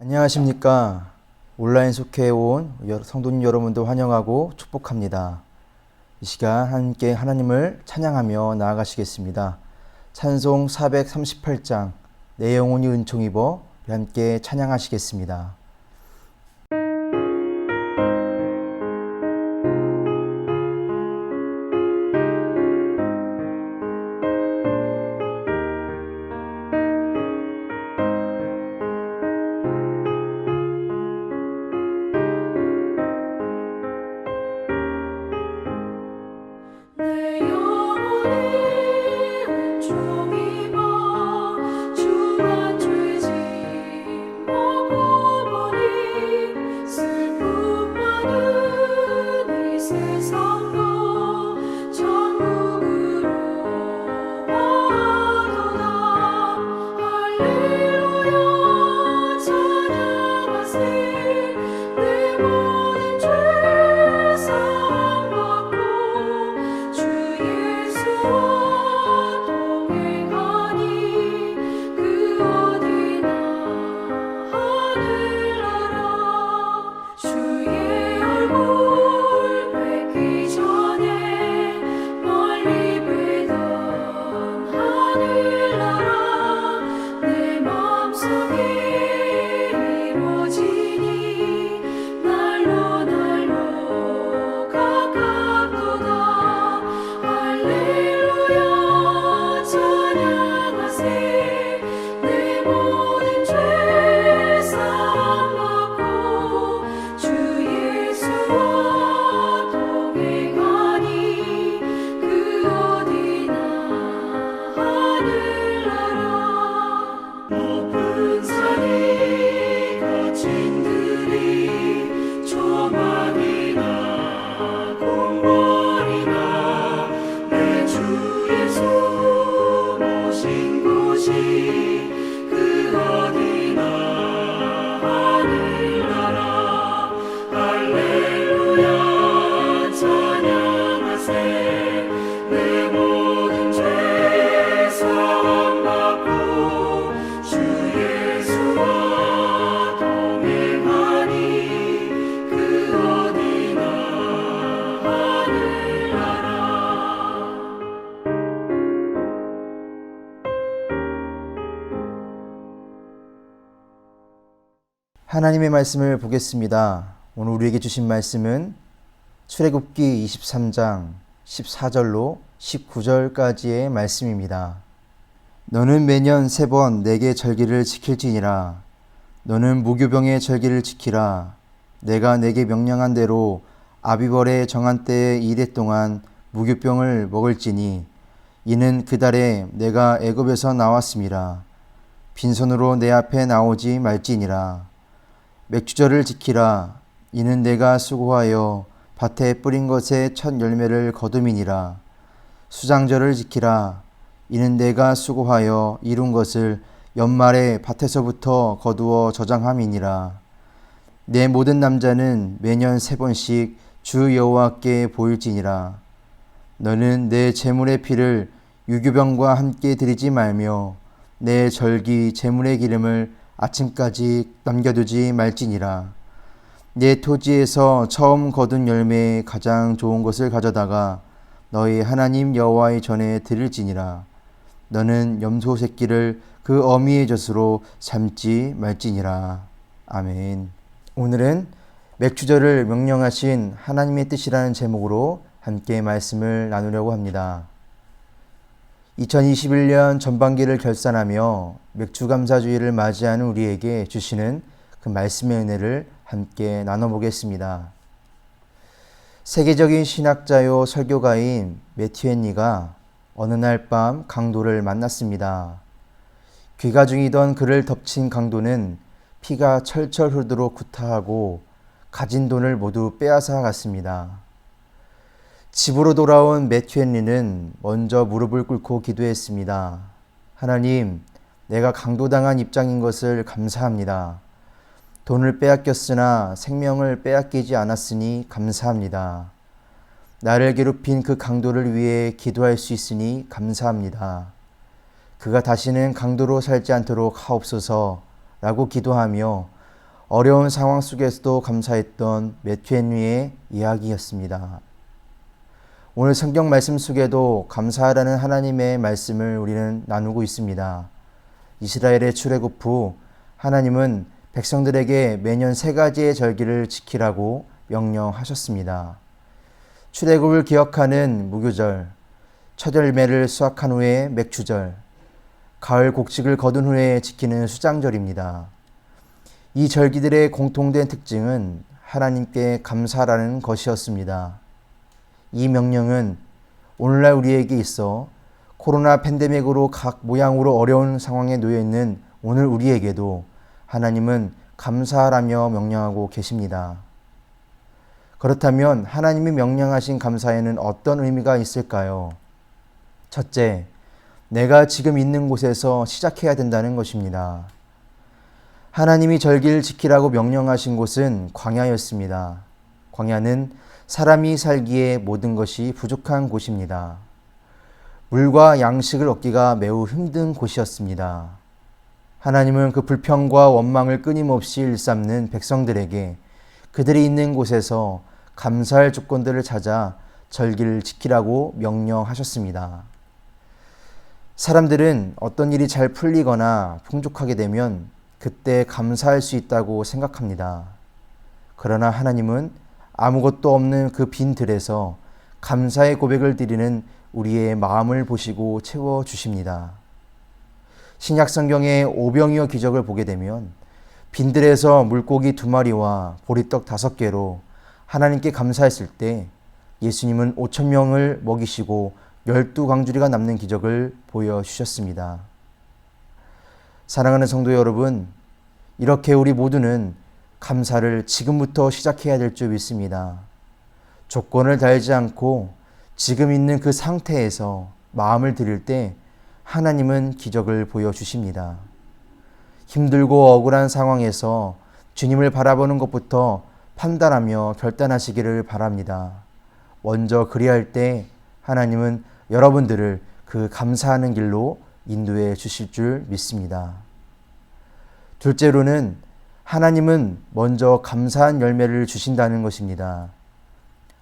안녕하십니까. 온라인 속해온 성도님 여러분도 환영하고 축복합니다. 이 시간 함께 하나님을 찬양하며 나아가시겠습니다. 찬송 438장 내 영혼이 은총 입어 함께 찬양하시겠습니다. 하나님의 말씀을 보겠습니다. 오늘 우리에게 주신 말씀은 출애굽기 23장 14절로 19절까지의 말씀입니다. 너는 매년 3번 내게 절기를 지킬지니라. 너는 무교병의 절기를 지키라. 내가 내게 명령한 대로 아비벌의 정한 때에 이래 동안 무교병을 먹을지니 이는 그 달에 내가 애굽에서 나왔음이라. 빈손으로 내 앞에 나오지 말지니라. 맥주절을 지키라. 이는 내가 수고하여 밭에 뿌린 것의 첫 열매를 거둠이니라. 수장절을 지키라. 이는 내가 수고하여 이룬 것을 연말에 밭에서부터 거두어 저장함이니라. 내 모든 남자는 매년 3번씩 주 여호와께 보일지니라. 너는 내 제물의 피를 유교병과 함께 드리지 말며 내 절기 제물의 기름을 아침까지 남겨두지 말지니라. 내 토지에서 처음 거둔 열매의 가장 좋은 것을 가져다가 너희 하나님 여호와의 전에 드릴지니라. 너는 염소 새끼를 그 어미의 젖으로 삶지 말지니라. 아멘. 오늘은 맥주절을 명령하신 하나님의 뜻이라는 제목으로 함께 말씀을 나누려고 합니다. 2021년 전반기를 결산하며 맥주감사주의를 맞이하는 우리에게 주시는 그 말씀의 은혜를 함께 나눠보겠습니다. 세계적인 신학자요 설교가인 매튜 헨리가 어느 날 밤 강도를 만났습니다. 귀가 중이던 그를 덮친 강도는 피가 철철 흐르도록 구타하고 가진 돈을 모두 빼앗아 갔습니다. 집으로 돌아온 매튜 헨리는 먼저 무릎을 꿇고 기도했습니다. 하나님, 내가 강도당한 입장인 것을 감사합니다. 돈을 빼앗겼으나 생명을 빼앗기지 않았으니 감사합니다. 나를 괴롭힌 그 강도를 위해 기도할 수 있으니 감사합니다. 그가 다시는 강도로 살지 않도록 하옵소서 라고 기도하며 어려운 상황 속에서도 감사했던 매튜앤리의 이야기였습니다. 오늘 성경 말씀 속에도 감사하라는 하나님의 말씀을 우리는 나누고 있습니다. 이스라엘의 출애굽 후 하나님은 백성들에게 매년 3가지의 절기를 지키라고 명령하셨습니다. 출애굽을 기억하는 무교절, 첫 열매를 수확한 후에 맥추절, 가을 곡식을 거둔 후에 지키는 수장절입니다. 이 절기들의 공통된 특징은 하나님께 감사라는 것이었습니다. 이 명령은 오늘날 우리에게 있어 코로나 팬데믹으로 각 모양으로 어려운 상황에 놓여 있는 오늘 우리에게도 하나님은 감사하라며 명령하고 계십니다. 그렇다면 하나님이 명령하신 감사에는 어떤 의미가 있을까요? 첫째, 내가 지금 있는 곳에서 시작해야 된다는 것입니다. 하나님이 절기를 지키라고 명령하신 곳은 광야였습니다. 광야는 사람이 살기에 모든 것이 부족한 곳입니다. 물과 양식을 얻기가 매우 힘든 곳이었습니다. 하나님은 그 불평과 원망을 끊임없이 일삼는 백성들에게 그들이 있는 곳에서 감사할 조건들을 찾아 절기를 지키라고 명령하셨습니다. 사람들은 어떤 일이 잘 풀리거나 풍족하게 되면 그때 감사할 수 있다고 생각합니다. 그러나 하나님은 아무것도 없는 그 빈 들에서 감사의 고백을 드리는 우리의 마음을 보시고 채워주십니다. 신약 성경의 오병이어 기적을 보게 되면 빈들에서 물고기 2마리와 보리떡 5개로 하나님께 감사했을 때 예수님은 5,000명을 먹이시고 12광주리가 남는 기적을 보여주셨습니다. 사랑하는 성도 여러분, 이렇게 우리 모두는 감사를 지금부터 시작해야 될 줄 믿습니다. 조건을 달지 않고 지금 있는 그 상태에서 마음을 드릴 때 하나님은 기적을 보여주십니다. 힘들고 억울한 상황에서 주님을 바라보는 것부터 판단하며 결단하시기를 바랍니다. 먼저 그리할 때 하나님은 여러분들을 그 감사하는 길로 인도해 주실 줄 믿습니다. 둘째로는 하나님은 먼저 감사한 열매를 주신다는 것입니다.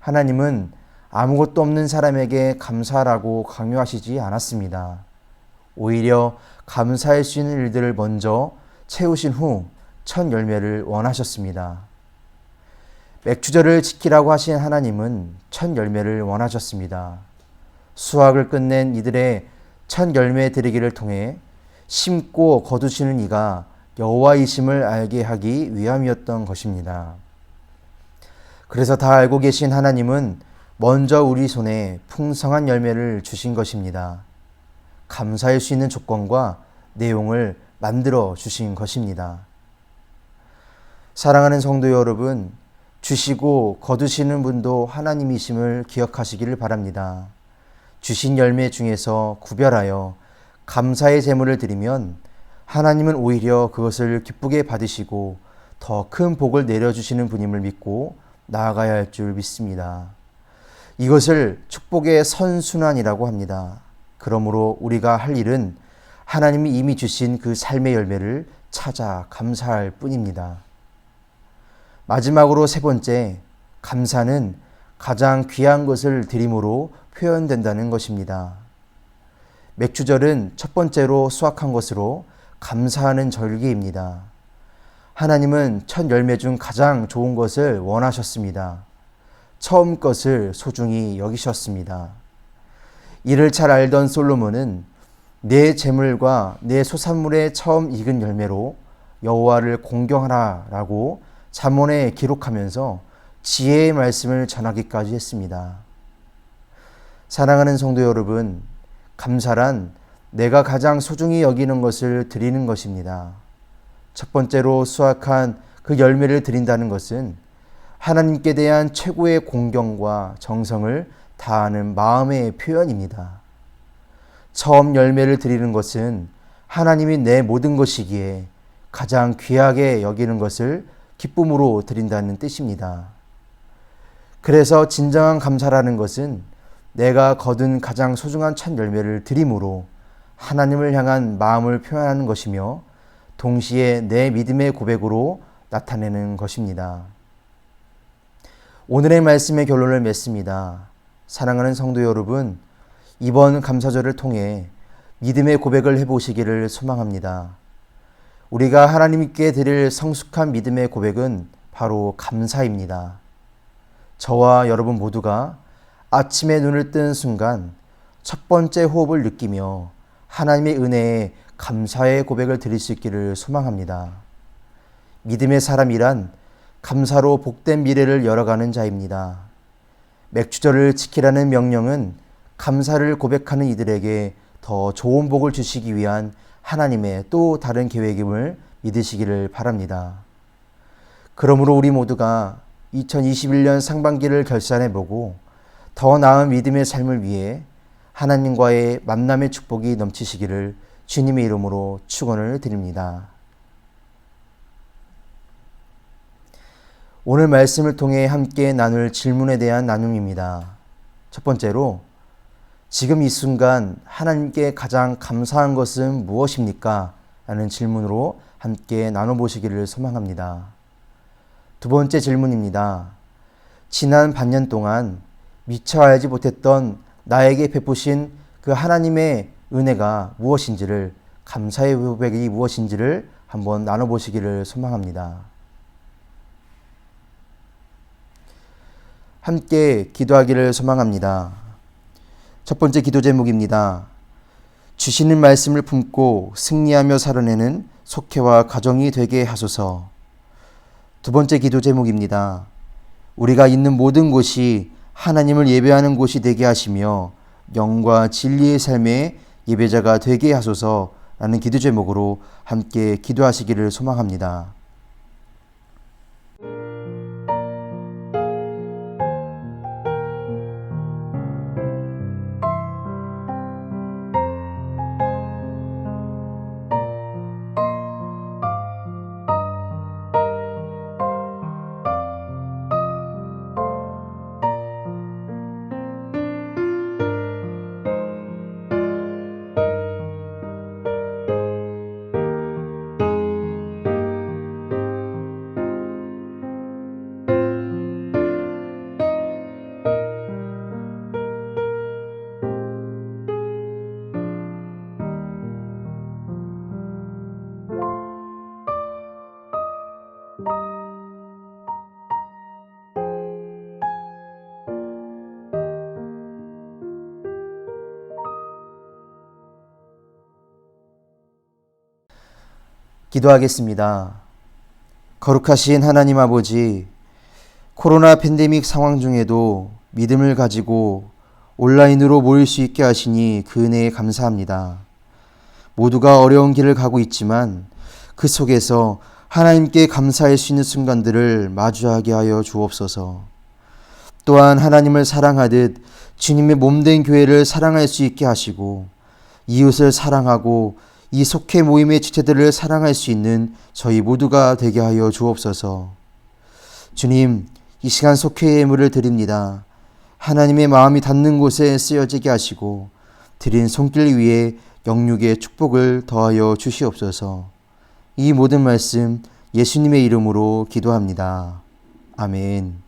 하나님은 아무것도 없는 사람에게 감사하라고 강요하시지 않았습니다. 오히려 감사할 수 있는 일들을 먼저 채우신 후 첫 열매를 원하셨습니다. 맥추절을 지키라고 하신 하나님은 첫 열매를 원하셨습니다. 수확을 끝낸 이들의 첫 열매 드리기를 통해 심고 거두시는 이가 여호와이심을 알게 하기 위함이었던 것입니다. 그래서 다 알고 계신 하나님은 먼저 우리 손에 풍성한 열매를 주신 것입니다. 감사할 수 있는 조건과 내용을 만들어 주신 것입니다. 사랑하는 성도 여러분, 주시고 거두시는 분도 하나님이심을 기억하시기를 바랍니다. 주신 열매 중에서 구별하여 감사의 제물을 드리면 하나님은 오히려 그것을 기쁘게 받으시고 더 큰 복을 내려주시는 분임을 믿고 나아가야 할 줄 믿습니다. 이것을 축복의 선순환이라고 합니다. 그러므로 우리가 할 일은 하나님이 이미 주신 그 삶의 열매를 찾아 감사할 뿐입니다. 마지막으로 3번째, 감사는 가장 귀한 것을 드림으로 표현된다는 것입니다. 맥추절은 첫 번째로 수확한 것으로 감사하는 절기입니다. 하나님은 첫 열매 중 가장 좋은 것을 원하셨습니다. 처음 것을 소중히 여기셨습니다. 이를 잘 알던 솔로몬은 내 재물과 내 소산물의 처음 익은 열매로 여호와를 공경하라라고 잠언에 기록하면서 지혜의 말씀을 전하기까지 했습니다. 사랑하는 성도 여러분, 감사란 내가 가장 소중히 여기는 것을 드리는 것입니다. 첫 번째로 수확한 그 열매를 드린다는 것은 하나님께 대한 최고의 공경과 정성을 다하는 마음의 표현입니다. 처음 열매를 드리는 것은 하나님이 내 모든 것이기에 가장 귀하게 여기는 것을 기쁨으로 드린다는 뜻입니다. 그래서 진정한 감사라는 것은 내가 거둔 가장 소중한 첫 열매를 드림으로 하나님을 향한 마음을 표현하는 것이며 동시에 내 믿음의 고백으로 나타내는 것입니다. 오늘의 말씀의 결론을 맺습니다. 사랑하는 성도 여러분, 이번 감사절을 통해 믿음의 고백을 해보시기를 소망합니다. 우리가 하나님께 드릴 성숙한 믿음의 고백은 바로 감사입니다. 저와 여러분 모두가 아침에 눈을 뜬 순간 첫 번째 호흡을 느끼며 하나님의 은혜에 감사의 고백을 드릴 수 있기를 소망합니다. 믿음의 사람이란 감사로 복된 미래를 열어가는 자입니다. 맥주절을 지키라는 명령은 감사를 고백하는 이들에게 더 좋은 복을 주시기 위한 하나님의 또 다른 계획임을 믿으시기를 바랍니다. 그러므로 우리 모두가 2021년 상반기를 결산해보고 더 나은 믿음의 삶을 위해 하나님과의 만남의 축복이 넘치시기를 주님의 이름으로 축원을 드립니다. 오늘 말씀을 통해 함께 나눌 질문에 대한 나눔입니다. 첫 번째로, 지금 이 순간 하나님께 가장 감사한 것은 무엇입니까? 라는 질문으로 함께 나눠보시기를 소망합니다. 두 번째 질문입니다. 지난 반년 동안 미처 알지 못했던 나에게 베푸신 그 하나님의 은혜가 무엇인지를, 감사의 고백이 무엇인지를 한번 나눠보시기를 소망합니다. 함께 기도하기를 소망합니다. 첫 번째 기도 제목입니다. 주시는 말씀을 품고 승리하며 살아내는 속회와 가정이 되게 하소서. 두 번째 기도 제목입니다. 우리가 있는 모든 곳이 하나님을 예배하는 곳이 되게 하시며 영과 진리의 삶의 예배자가 되게 하소서라는 기도 제목으로 함께 기도하시기를 소망합니다. 기도하겠습니다. 거룩하신 하나님 아버지, 코로나 팬데믹 상황 중에도 믿음을 가지고 온라인으로 모일 수 있게 하시니 그 은혜에 감사합니다. 모두가 어려운 길을 가고 있지만 그 속에서 하나님께 감사할 수 있는 순간들을 마주하게 하여 주옵소서. 또한 하나님을 사랑하듯 주님의 몸된 교회를 사랑할 수 있게 하시고 이웃을 사랑하고 이 속회 모임의 지체들을 사랑할 수 있는 저희 모두가 되게 하여 주옵소서. 주님, 이 시간 속회의 예물을 드립니다. 하나님의 마음이 닿는 곳에 쓰여지게 하시고 드린 손길 위에 영육의 축복을 더하여 주시옵소서. 이 모든 말씀 예수님의 이름으로 기도합니다. 아멘.